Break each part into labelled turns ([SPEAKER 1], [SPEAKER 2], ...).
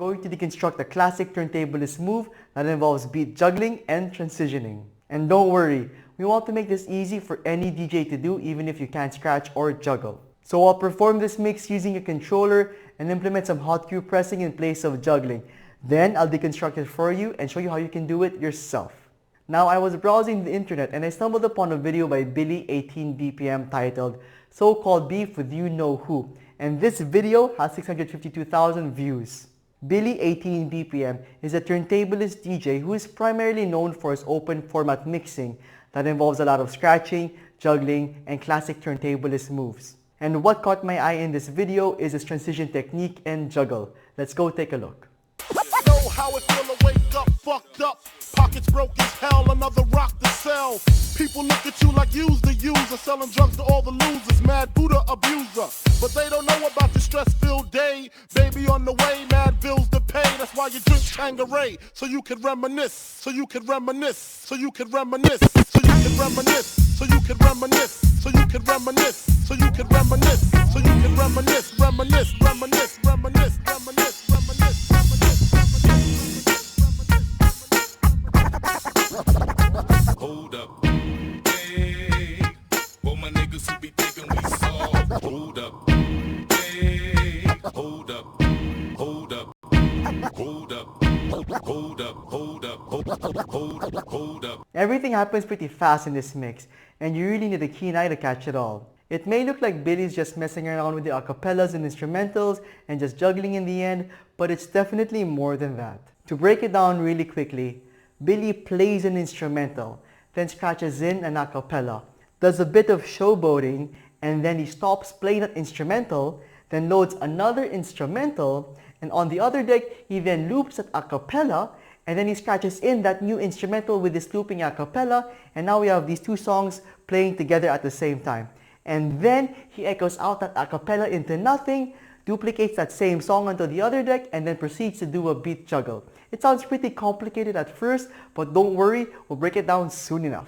[SPEAKER 1] going to deconstruct a classic turntablist move that involves beat juggling and transitioning. And don't worry, we want to make this easy for any DJ to do even if you can't scratch or juggle. So I'll perform this mix using a controller and implement some hot cue pressing in place of juggling. Then I'll deconstruct it for you and show you how you can do it yourself. Now I was browsing the internet and I stumbled upon a video by Billy 18 BPM titled So-Called Beef with You Know Who, and this video has 652,000 views. Billy 18 BPM is a turntablist DJ who is primarily known for his open format mixing that involves a lot of scratching, juggling, and classic turntablist moves. And what caught my eye in this video is his transition technique and juggle. Let's go take a look.
[SPEAKER 2] Know how it feel to wake up fucked up, pockets broke as hell, another rock to sell. People look at you like you's the user, selling drugs to all the losers, mad Buddha abuser. But they don't know about your stress-filled day, baby on the way, mad bills to pay. That's why you drink Tanqueray, so you can reminisce, so you can reminisce, so you can reminisce, so you can reminisce, so you can reminisce, so you can reminisce, so you can reminisce, so you can reminisce, reminisce, reminisce, reminisce, reminisce, reminisce, reminisce, reminisce.
[SPEAKER 3] Hold up, hey, for my niggas who be thinking we soft. Hold up, hey, hold up, hold up, hold up, hold up, hold up, hold up.
[SPEAKER 1] Everything happens pretty fast in this mix, and you really need a keen eye to catch it all. It may look like Billy's just messing around with the acapellas and instrumentals and just juggling in the end, but it's definitely more than that. To break it down really quickly, Billy plays an instrumental, then scratches in an acapella, does a bit of showboating, and then he stops playing that instrumental, then loads another instrumental, and on the other deck, he then loops that acapella, and then he scratches in that new instrumental with this looping acapella, and now we have these two songs playing together at the same time. And then he echoes out that acapella into nothing, duplicates that same song onto the other deck, and then proceeds to do a beat juggle. It sounds pretty complicated at first, but don't worry, we'll break it down soon enough.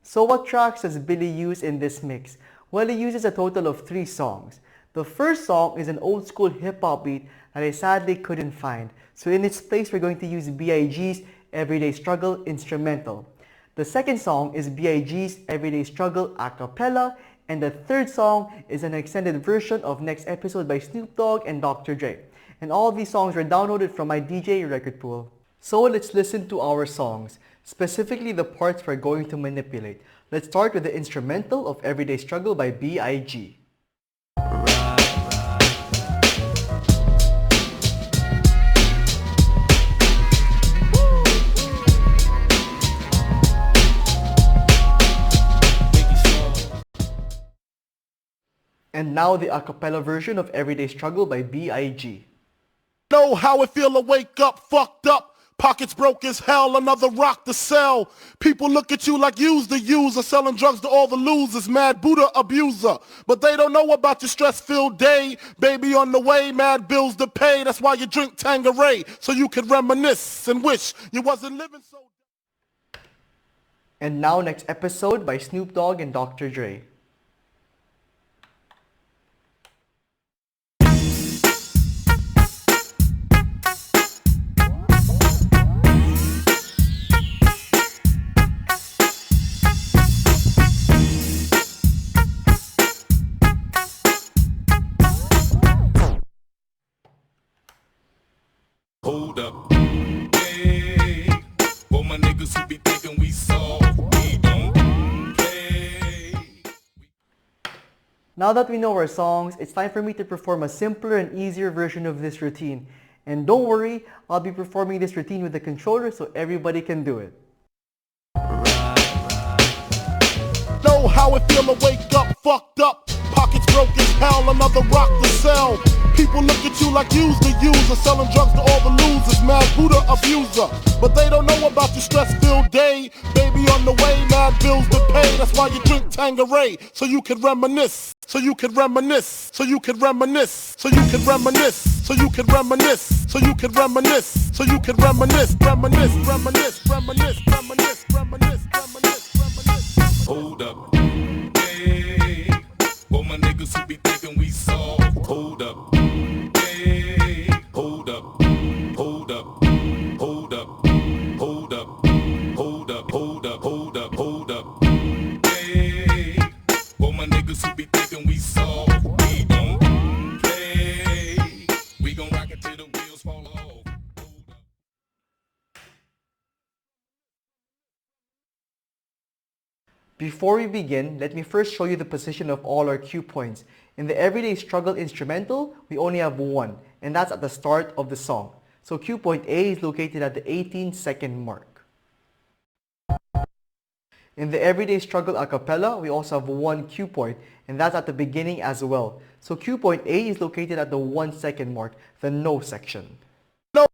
[SPEAKER 1] So what tracks does Billy use in this mix? Well, he uses a total of 3 songs. The first song is an old school hip hop beat that I sadly couldn't find. So in its place, we're going to use B.I.G.'s Everyday Struggle instrumental. The second song is B.I.G.'s Everyday Struggle a cappella, and the third song is an extended version of Next Episode by Snoop Dogg and Dr. Dre. And all of these songs were downloaded from my DJ record pool. So let's listen to our songs, specifically the parts we're going to manipulate. Let's start with the instrumental of Everyday Struggle by B.I.G. And now the a cappella version of Everyday Struggle by B.I.G.
[SPEAKER 2] Know how it feel to wake up fucked up, pockets broke as hell, another rock to sell. People look at you like you's the user, selling drugs to all the losers, mad Buddha abuser. But they don't know about your stress-filled day, baby on the way, mad bills to pay. That's why you drink Tanqueray, so you can reminisce and wish you wasn't living so.
[SPEAKER 1] And now Next Episode by Snoop Dogg and Dr. Dre.
[SPEAKER 3] Hold up, hey, for my niggas who be thinking we soft, we don't play.
[SPEAKER 1] Now that we know our songs, it's time for me to perform a simpler and easier version of this routine. And don't worry, I'll be performing this routine with the controller so everybody can do it.
[SPEAKER 2] Know how it feel to wake up fucked up, pockets broke as hell, another rock to sell. People look at you like you's the user, selling drugs to all the losers, mad Buddha abuser. But they don't know about your stress-filled day, baby on the way, mad bills to pay. That's why you drink Tanqueray, so you can reminisce, so you can reminisce, so you can reminisce, so you can reminisce, so you can reminisce, so you can reminisce, so you can reminisce, reminisce, reminisce, reminisce, reminisce, reminisce, reminisce, reminisce.
[SPEAKER 3] Hold up, hey, for my niggas who be thinking we soft. Hold up, hey, hold up, hold
[SPEAKER 1] Before we begin, let me first show you the position of all our cue points. In the Everyday Struggle instrumental, we only have one, and that's at the start of the song. So cue point A is located at the 18-second mark. In the Everyday Struggle a cappella, we also have one cue point, and that's at the beginning as well. So cue point A is located at the 1-second mark, the no section.
[SPEAKER 2] No.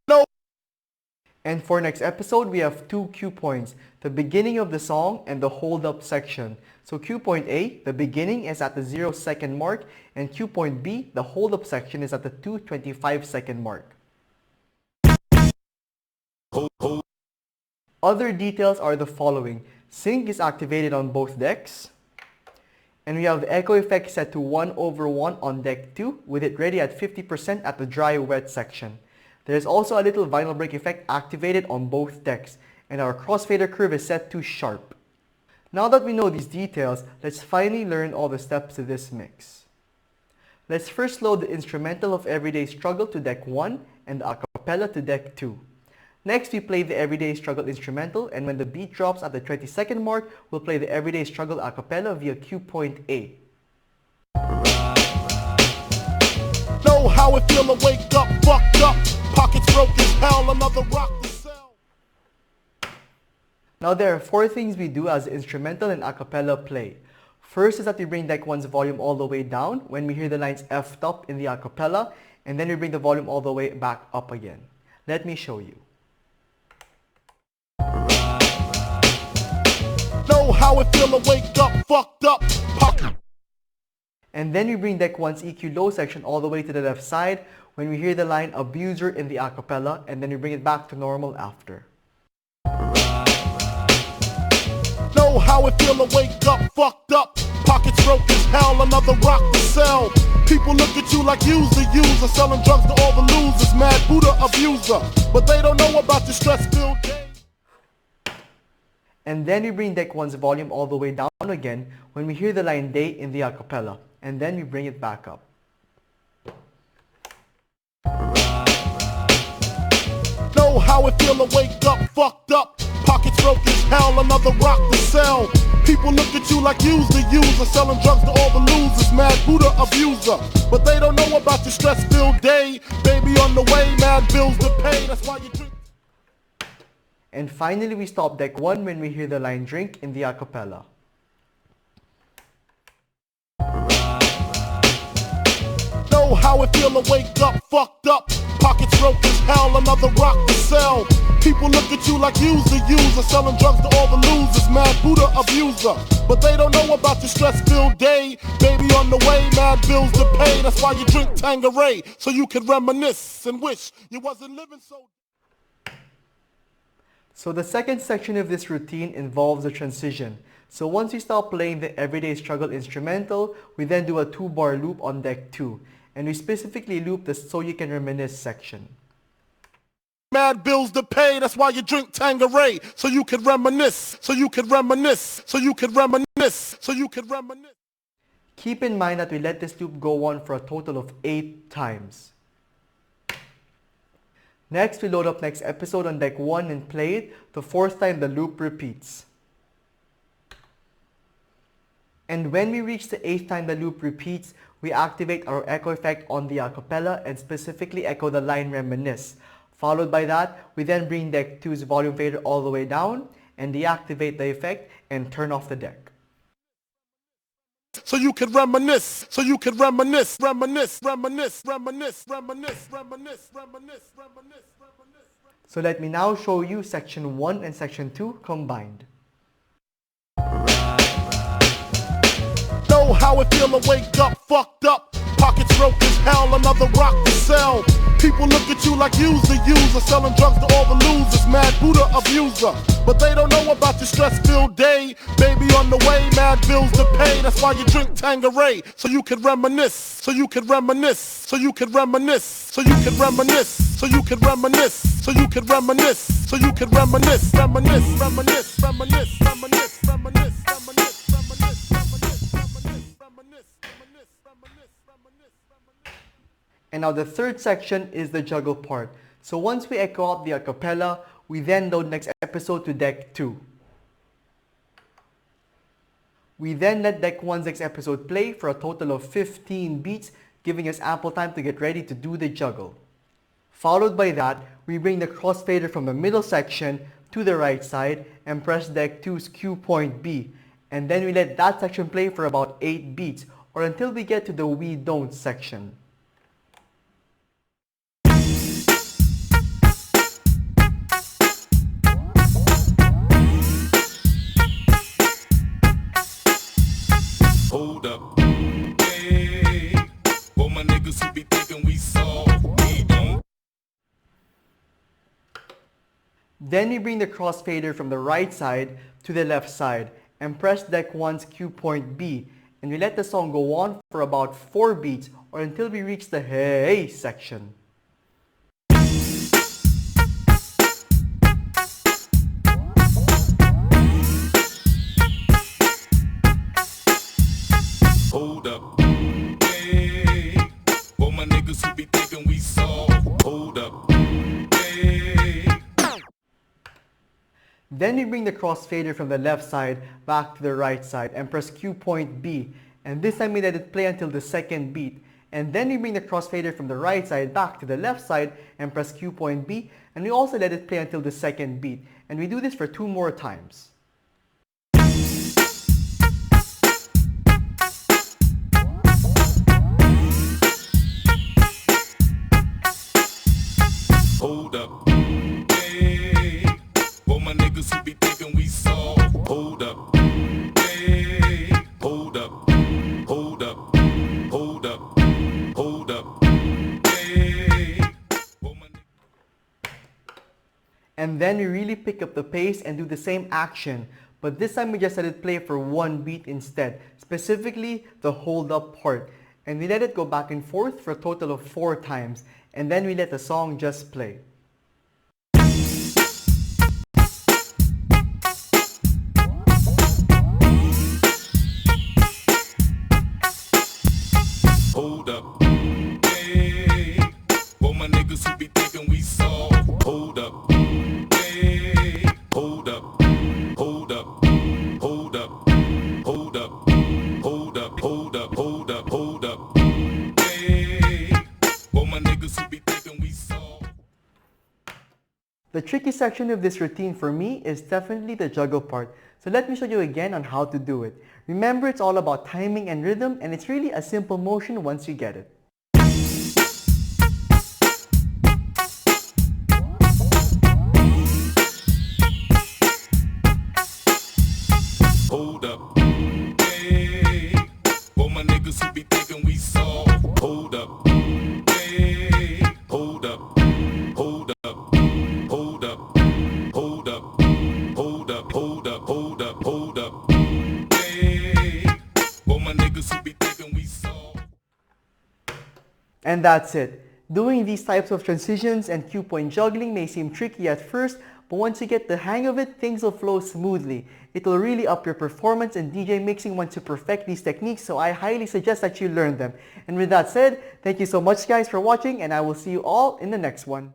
[SPEAKER 1] And for next episode, we have two cue points, the beginning of the song and the hold up section. So cue point A, the beginning, is at the 0-second mark, and cue point B, the hold up section, is at the 2:25-second mark. Other details are the following. Sync is activated on both decks. And we have the echo effect set to 1/1 on deck 2 with it ready at 50% at the dry-wet section. There is also a little vinyl break effect activated on both decks, and our crossfader curve is set to sharp. Now that we know these details, let's finally learn all the steps to this mix. Let's first load the instrumental of Everyday Struggle to deck 1 and the acapella to deck 2. Next, we play the Everyday Struggle instrumental, and when the beat drops at the 20-second mark, we'll play the Everyday Struggle a cappella via cue point A.
[SPEAKER 2] Know how it feel to wake up, fucked up, pockets broke as hell, another rock to sell.
[SPEAKER 1] Now there are four things we do as instrumental and a cappella play. First is that we bring deck 1's volume all the way down when we hear the lines F'd up in the a cappella, and then we bring the volume all the way back up again. Let me show you.
[SPEAKER 2] Know how it feel to wake up, fucked up, pocket.
[SPEAKER 1] And then we bring deck 1's EQ low section all the way to the left side when we hear the line abuser in the a cappella, and then we bring it back to normal after.
[SPEAKER 2] Know how it feel to wake up, fucked up, pockets broke as hell, another rock to sell. People look at you like you's the user, selling drugs to all the losers, mad Buddha abuser. But they don't know about your stress-filled day.
[SPEAKER 1] And then we bring deck 1's volume all the way down again when we hear the line day in the a cappella, and then we bring it back up.
[SPEAKER 2] Know how it feel to wake up, fucked up, pockets broke as hell, another rock to sell. People look at you like you's the user, selling drugs to all the losers, mad Buddha abuser. But they don't know about your stress-filled day, baby on the way, mad bills to pay, that's why you drink.
[SPEAKER 1] And finally, we stop deck 1 when we hear the line drink in the a cappella.
[SPEAKER 2] Know how it feel to wake up, fucked up, pockets broke as hell, another rock to sell. People look at you like you's the user, selling drugs to all the losers, mad Buddha abuser. But they don't know about your stress-filled day, baby on the way, mad bills to pay, that's why you drink Tanqueray, so you can reminisce and wish you wasn't living so.
[SPEAKER 1] So the second section of this routine involves a transition. So once we stop playing the Everyday Struggle instrumental, we then do a 2-bar loop on deck 2. And we specifically loop the So You Can Reminisce section.
[SPEAKER 2] Mad bills to pay, that's why you drink Tanqueray, so you can reminisce, so you can reminisce, so you can reminisce, so you can reminisce.
[SPEAKER 1] Keep in mind that we let this loop go on for a total of 8 times. Next, we load up next episode on deck 1 and play it. The 4th time the loop repeats. And when we reach the 8th time the loop repeats, we activate our echo effect on the a cappella and specifically echo the line reminisce. Followed by that, we then bring deck 2's volume fader all the way down and deactivate the effect and turn off the deck.
[SPEAKER 2] So you can reminisce, so you can reminisce, reminisce, reminisce, reminisce, reminisce, reminisce, reminisce, reminisce, reminisce.
[SPEAKER 1] So let me now show you section 1 and section 2 combined.
[SPEAKER 2] Know how it feel to wake up, fucked up, pockets broke as hell, another rock to sell. People look at you like you's the user, selling drugs to all the losers, mad Buddha abuser. But they don't know about your stress-filled day, baby on the way, mad bills to pay, that's why you drink Tanqueray, so you can reminisce, so you can reminisce, so you can reminisce, so you can reminisce, so you can reminisce, so you can reminisce, so you can reminisce, reminisce, reminisce, reminisce, reminisce, reminisce, reminisce, reminisce, reminisce, reminisce, reminisce, reminisce, reminisce, reminisce.
[SPEAKER 1] And now the third section is the juggle part. So once we echo out the a cappella, we then load next episode to deck 2. We then let deck 1's next episode play for a total of 15 beats, giving us ample time to get ready to do the juggle. Followed by that, we bring the crossfader from the middle section to the right side and press deck 2's cue point B, and then we let that section play for about 8 beats, or until we get to the we don't section.
[SPEAKER 3] Hold up. Hey, for my niggas who be thinking we soft, we don't.
[SPEAKER 1] Then we bring the crossfader from the right side to the left side and press deck 1's cue point B, and we let the song go on for about 4 beats or until we reach the hey section.
[SPEAKER 3] Hold up. Hey, for my niggas who be thinking we soft. Hold up. Hey.
[SPEAKER 1] Then we bring the crossfader from the left side back to the right side and press cue point B, and this time we let it play until the second beat. And then we bring the crossfader from the right side back to the left side and press cue point B, and we also let it play until the second beat. And we do this for 2 more times.
[SPEAKER 3] Hold up. Hey, for my niggas who be thinking we soft. Hold up. Hey, hold up. Hold up. Hold up. Hold up. Hey, for my
[SPEAKER 1] And then we really pick up the pace and do the same action, but this time we just let it play for 1 beat instead, specifically the hold up part. And we let it go back and forth for a total of 4 times, and then we let the song just play.
[SPEAKER 3] hold up. Hey, for my niggas who be thinking we soft. Hold up. Hey, hold up. Hold up. Hold up. Hold up. Hold up. Hold up. Hold up. Hold up. Hey, for my niggas who be thinking we soft.
[SPEAKER 1] The tricky section of this routine for me is definitely the juggle part. So let me show you again on how to do it. Remember, it's all about timing and rhythm, and it's really a simple motion once you get it.
[SPEAKER 3] Hold up. Hey, for my niggas who be thinking we soft. Hold up. Hey, hold up. Hold up. Hold up. Hold up. Hold up. Hold up. Hold up. Hold up. Hey, for my niggas who be thinking we soft.
[SPEAKER 1] And that's it. Doing these types of transitions and cue point juggling may seem tricky at first, but once you get the hang of it, things will flow smoothly. It will really up your performance, and DJ Mixing wants to perfect these techniques, so I highly suggest that you learn them. And with that said, thank you so much guys for watching, and I will see you all in the next one.